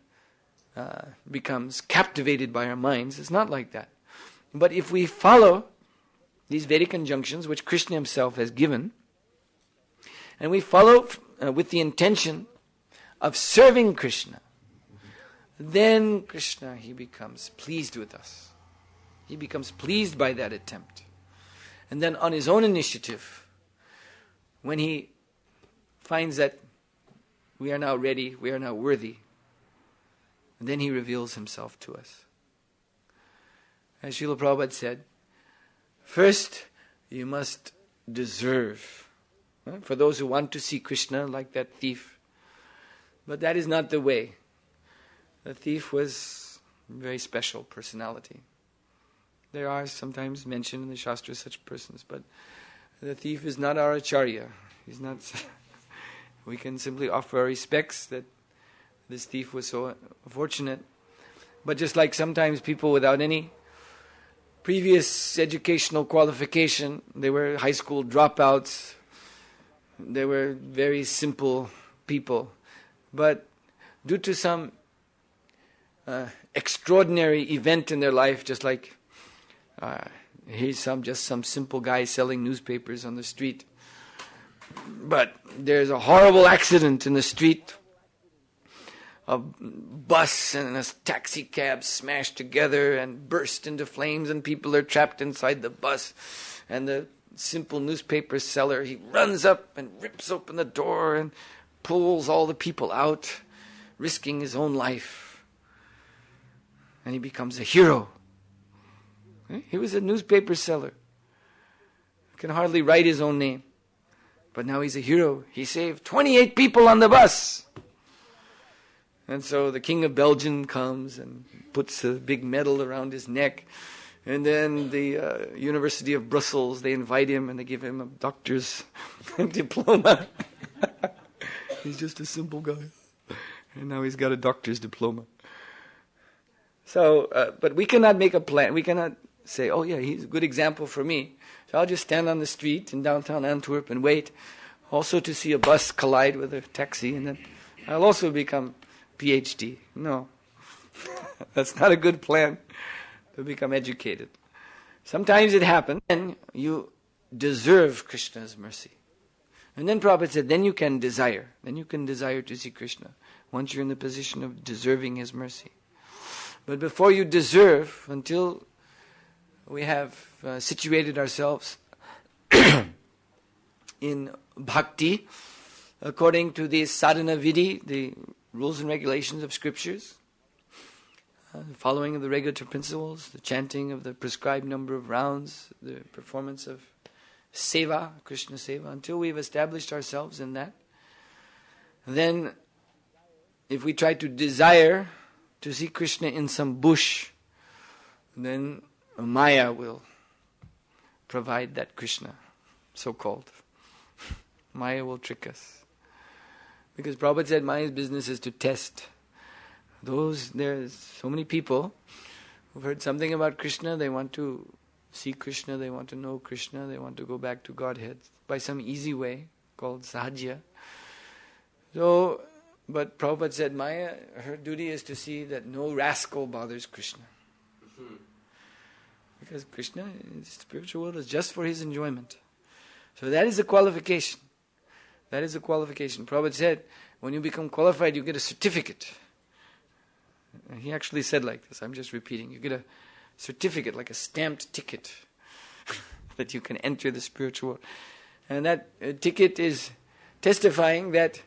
becomes captivated by our minds. It's not like that. But if we follow these Vedic injunctions which Krishna himself has given, and we follow with the intention of serving Krishna, then Krishna, he becomes pleased with us. He becomes pleased by that attempt. And then on his own initiative, when he finds that we are now ready, we are now worthy, then he reveals himself to us. As Srila Prabhupada said, first you must deserve. For those who want to see Krishna like that thief. But that is not the way. The thief was a very special personality. There are sometimes mentioned in the Shastra such persons, but the thief is not our acharya. He's not. We can simply offer our respects that this thief was so fortunate. But just like sometimes people without any previous educational qualification, they were high school dropouts, they were very simple people. But due to some extraordinary event in their life, just like he's just some simple guy selling newspapers on the street. But there's a horrible accident in the street. A bus and a taxi cab smashed together and burst into flames, and people are trapped inside the bus. And the simple newspaper seller, he runs up and rips open the door and pulls all the people out, risking his own life. And he becomes a hero. He was a newspaper seller. He can hardly write his own name. But now he's a hero. He saved 28 people on the bus. And so the King of Belgium comes and puts a big medal around his neck. And then the University of Brussels, they invite him and they give him a doctor's diploma. He's just a simple guy. And now he's got a doctor's diploma. So, but we cannot make a plan. We cannot say, oh yeah, he's a good example for me. So I'll just stand on the street in downtown Antwerp and wait also to see a bus collide with a taxi, and then I'll also become PhD. No. That's not a good plan to become educated. Sometimes it happens and you deserve Krishna's mercy. And then Prabhupada said, then you can desire. Then you can desire to see Krishna once you're in the position of deserving his mercy. But before you deserve, until we have situated ourselves in bhakti, according to the sadhana vidhi, the rules and regulations of scriptures, the following of the regulative principles, the chanting of the prescribed number of rounds, the performance of seva, Krishna seva, until we've established ourselves in that, then if we try to desire to see Krishna in some bush, then Maya will provide that Krishna, so-called. Maya will trick us. Because Prabhupada said Maya's business is to test. There's so many people who've heard something about Krishna, they want to see Krishna, they want to know Krishna, they want to go back to Godhead by some easy way called sahajya. So, but Prabhupada said Maya, her duty is to see that no rascal bothers Krishna. Because Krishna in the spiritual world is just for his enjoyment. So that is the qualification. That is the qualification. Prabhupada said, when you become qualified, you get a certificate. And he actually said like this, I'm just repeating. You get a certificate, like a stamped ticket, that you can enter the spiritual world. And that ticket is testifying that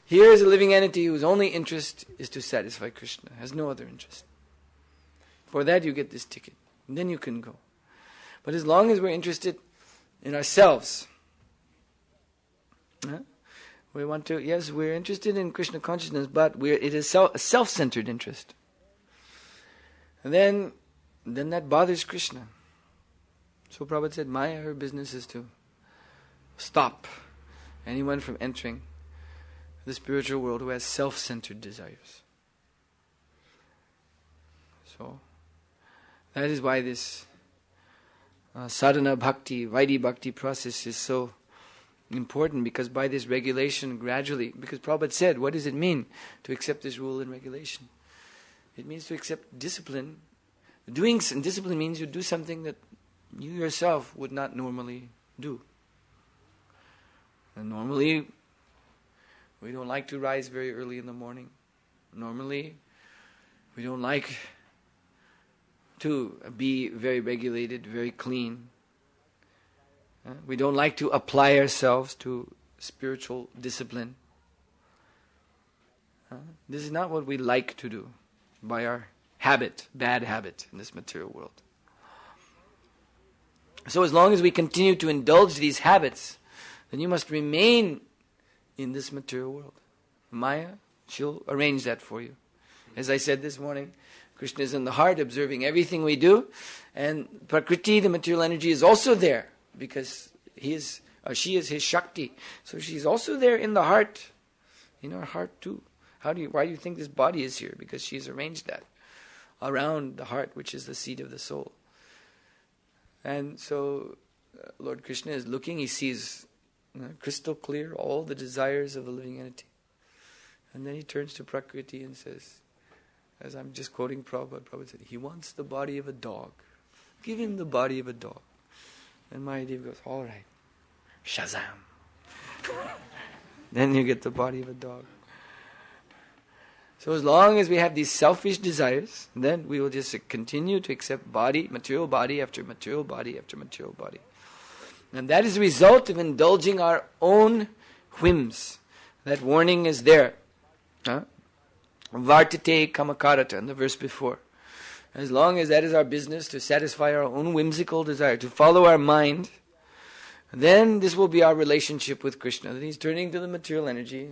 here is a living entity whose only interest is to satisfy Krishna, has no other interest. For that you get this ticket. And then you can go. But as long as we're interested in ourselves, we want to, yes, we're interested in Krishna consciousness, but it is a self-centered interest. And then that bothers Krishna. So Prabhupada said, Maya, her business is to stop anyone from entering the spiritual world who has self-centered desires. So, that is why this sadhana bhakti, Vaidhi bhakti process is so important, because by this regulation gradually, because Prabhupada said, what does it mean to accept this rule and regulation? It means to accept discipline. Doing discipline means you do something that you yourself would not normally do. And normally, we don't like to rise very early in the morning. Normally, we don't like to be very regulated, very clean. We don't like to apply ourselves to spiritual discipline. This is not what we like to do by our habit, bad habit in this material world. So as long as we continue to indulge these habits, then you must remain in this material world. Maya, she'll arrange that for you. As I said this morning, Krishna is in the heart, observing everything we do, and Prakriti, the material energy, is also there because she is his Shakti. So she's also there in the heart, in our heart too. Why do you think this body is here? Because she's arranged that around the heart, which is the seat of the soul. And so Lord Krishna is looking, he sees crystal clear all the desires of the living entity. And then he turns to Prakriti and says, as I'm just quoting Prabhupada, Prabhupada said, he wants the body of a dog. Give him the body of a dog. And Mahadev goes, all right, Shazam. Then you get the body of a dog. So as long as we have these selfish desires, then we will just continue to accept body, material body after material body after material body. And that is the result of indulging our own whims. That warning is there. Vartate kamakarata, in the verse before. As long as that is our business, to satisfy our own whimsical desire, to follow our mind, then this will be our relationship with Krishna. Then he's turning to the material energy.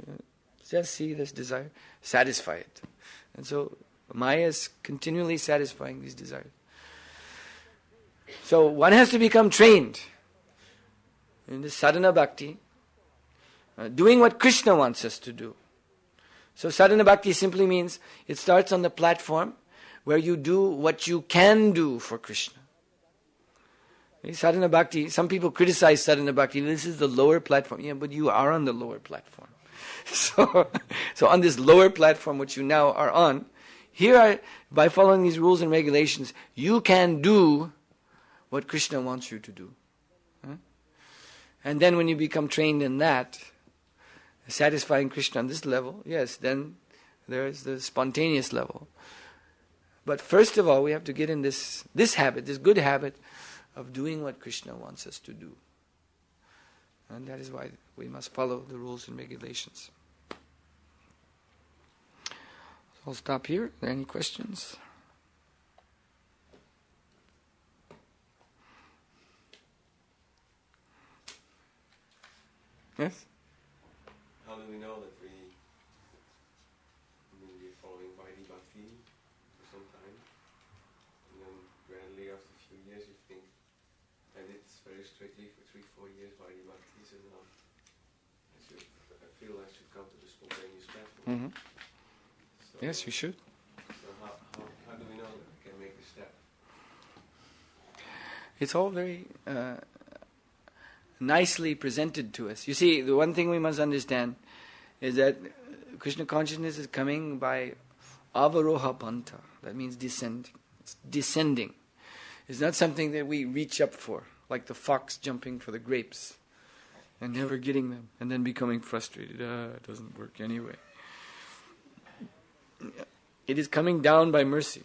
Just see this desire, satisfy it. And so Maya is continually satisfying these desires. So one has to become trained in this sadhana bhakti, doing what Krishna wants us to do. So sadhana bhakti simply means it starts on the platform where you do what you can do for Krishna. Sadhana bhakti, some people criticize sadhana bhakti, this is the lower platform. Yeah, but you are on the lower platform. So on this lower platform which you now are on, by following these rules and regulations, you can do what Krishna wants you to do. And then when you become trained in that, satisfying Krishna on this level, yes, then there is the spontaneous level. But first of all, we have to get in this habit, this good habit of doing what Krishna wants us to do. And that is why we must follow the rules and regulations. So I'll stop here. Are there any questions? Yes? How do we know that we're following Vaidhi Bhakti for some time, and then gradually after a few years you think, I did this very strictly for 3-4 years Vaidhi Bhakti, so now I feel I should come to the spontaneous platform. Mm-hmm. So, yes, you should. So how do we know that we can make a step? It's all very nicely presented to us. You see, the one thing we must understand is that Krishna consciousness is coming by avaroha panta. That means descending. It's descending. It's not something that we reach up for, like the fox jumping for the grapes and never getting them and then becoming frustrated. It doesn't work anyway. It is coming down by mercy.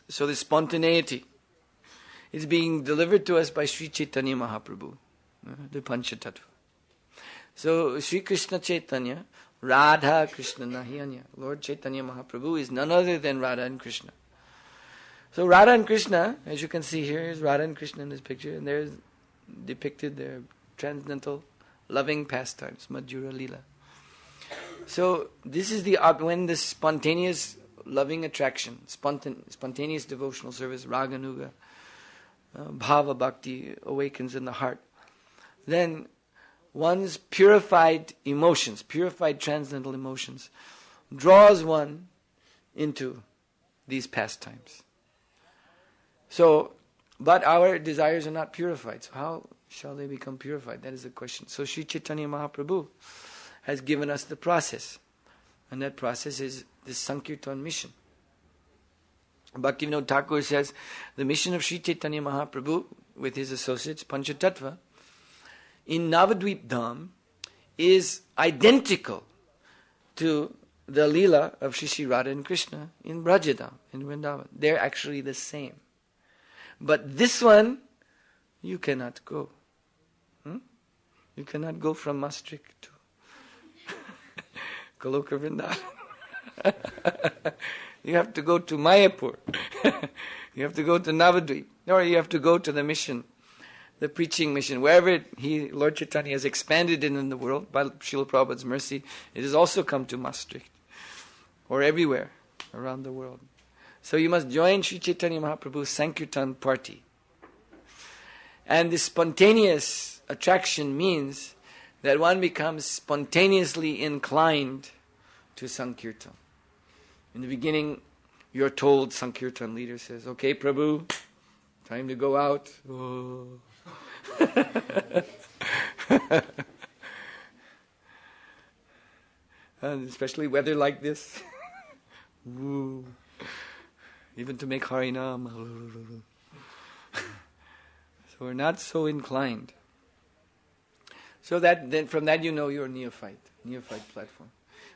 So the spontaneity is being delivered to us by Sri Chaitanya Mahaprabhu, the Panchatattva. So Sri Krishna Chaitanya, Radha Krishna Nahyanya, Lord Chaitanya Mahaprabhu is none other than Radha and Krishna. So Radha and Krishna, as you can see here, is Radha and Krishna in this picture, and there's depicted their transcendental loving pastimes, Madhura Leela. So this is when the spontaneous loving attraction, spontaneous devotional service, Raganuga, Bhava Bhakti awakens in the heart. Then one's purified emotions, purified transcendental emotions, draws one into these pastimes. So, but our desires are not purified. So how shall they become purified? That is the question. So Sri Chaitanya Mahaprabhu has given us the process. And that process is this Sankirtan mission. Bhaktivinoda Thakur says, the mission of Sri Chaitanya Mahaprabhu with his associates, Panchatattva, in Navadvip Dham is identical to the Leela of Shri Radha and Krishna in Brajadam, in Vrindavan. They're actually the same. But this one, you cannot go. You cannot go from Maastricht to Goloka Vrindavan. You have to go to Mayapur. You have to go to Navadvip. Or you have to go to the mission, the preaching mission. Wherever Lord Chaitanya has expanded it in the world, by Srila Prabhupada's mercy, it has also come to Maastricht. Or everywhere around the world. So you must join Sri Chaitanya Mahaprabhu's Sankirtan party. And this spontaneous attraction means that one becomes spontaneously inclined to Sankirtan. In the beginning, you're told, Sankirtan leader says, okay, Prabhu, time to go out. Oh. And especially weather like this. Ooh. Even to make Harinam. So we're not so inclined. So that then from that you know you're a neophyte platform.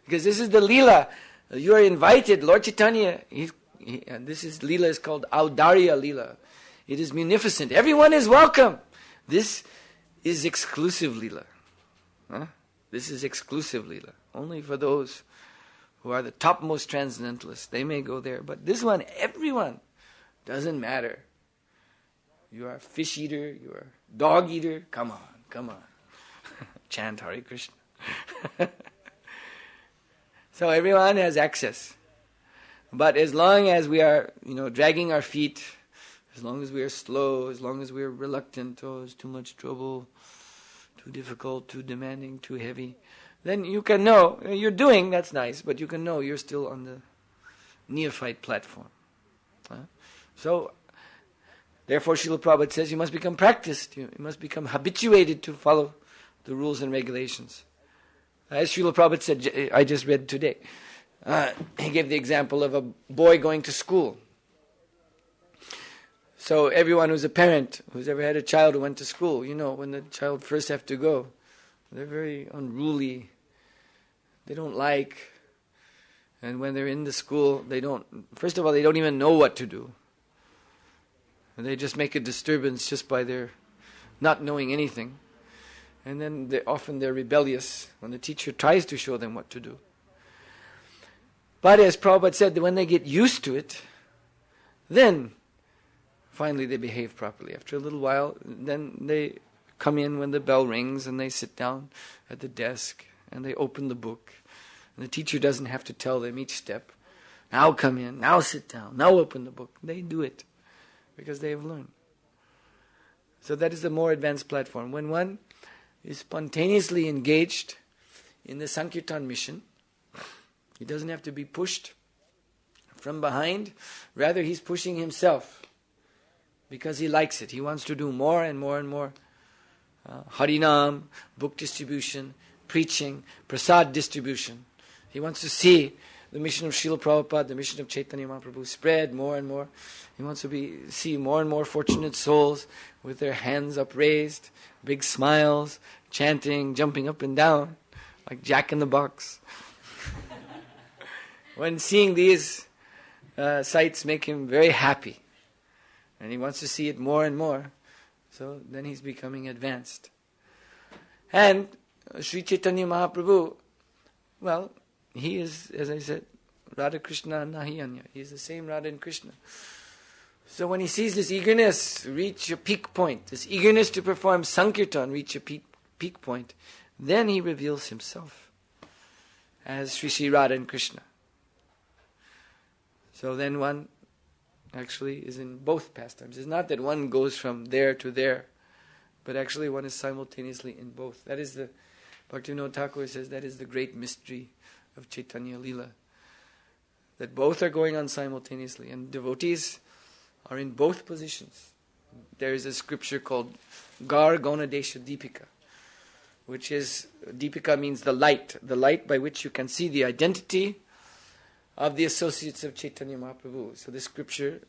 Because this is the Leela. You are invited. Lord Chaitanya, and this is Leela is called Audarya Leela. It is munificent. Everyone is welcome. This is exclusive Leela. Huh? This is exclusive Leela. Only for those who are the topmost transcendentalists. They may go there. But this one, everyone. Doesn't matter. You are a fish eater. You are a dog eater. Come on. Chant Hare Krishna. So everyone has access. But as long as we are, dragging our feet, as long as we are slow, as long as we are reluctant, it's too much trouble, too difficult, too demanding, too heavy, then you can know, you're doing, that's nice, but you can know you're still on the neophyte platform. So, therefore Srila Prabhupada says you must become practiced, you must become habituated to follow the rules and regulations. As Srila Prabhupada said, I just read today, he gave the example of a boy going to school. So everyone who's a parent, who's ever had a child who went to school, when the child first have to go, they're very unruly. They don't like. And when they're in the school, first of all, they don't even know what to do. And they just make a disturbance just by their not knowing anything. And then often they're rebellious when the teacher tries to show them what to do. But as Prabhupada said, when they get used to it, then finally they behave properly. After a little while, then they come in when the bell rings and they sit down at the desk and they open the book. And the teacher doesn't have to tell them each step. Now come in, now sit down, now open the book. They do it because they have learned. So that is the more advanced platform. When one is spontaneously engaged in the Sankirtan mission, he doesn't have to be pushed from behind. Rather, he's pushing himself because he likes it. He wants to do more and more and more. Harinam, book distribution, preaching, prasad distribution. He wants to see the mission of Srila Prabhupada, the mission of Chaitanya Mahaprabhu spread more and more. He wants to see more and more fortunate souls with their hands upraised, big smiles, chanting, jumping up and down, like Jack in the Box. When seeing these sights make him very happy. And he wants to see it more and more. So then he's becoming advanced. And Sri Chaitanya Mahaprabhu, well, he is, as I said, Radha Krishna Nahi Anya. He is the same Radha and Krishna. So when he sees this eagerness reach a peak point, this eagerness to perform Sankirtan reach a peak point, then he reveals himself as Sri Radha and Krishna. So then one actually is in both pastimes. It's not that one goes from there to there, but actually one is simultaneously in both. That is the, Bhaktivinoda Thakur says, that is the great mystery of Chaitanya Leela. That both are going on simultaneously, and devotees are in both positions. There is a scripture called Gar Gonadesha Deepika, which is, Deepika means the light by which you can see the identity of the associates of Chaitanya Mahaprabhu. So this scripture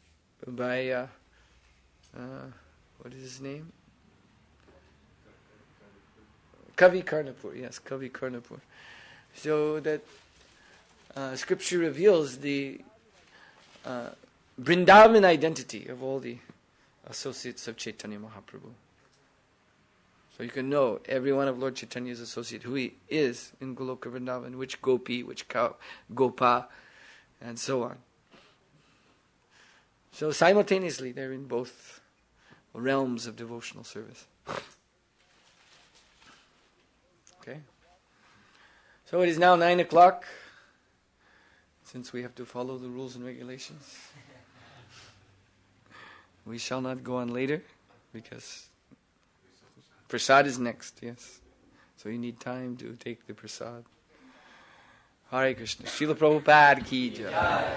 by, what is his name? Kavi Karnapur, yes, Kavi Karnapur. So that scripture reveals the Vrindavan identity of all the associates of Chaitanya Mahaprabhu. So you can know every one of Lord Chaitanya's associate, who he is in Goloka Vrindavan, which gopi, which cow, gopa, and so on. So simultaneously they're in both realms of devotional service. Okay. So it is now 9 o'clock, since we have to follow the rules and regulations. We shall not go on later, because prasad is next, yes. So you need time to take the prasad. Hare Krishna. Srila Prabhupada ki jai.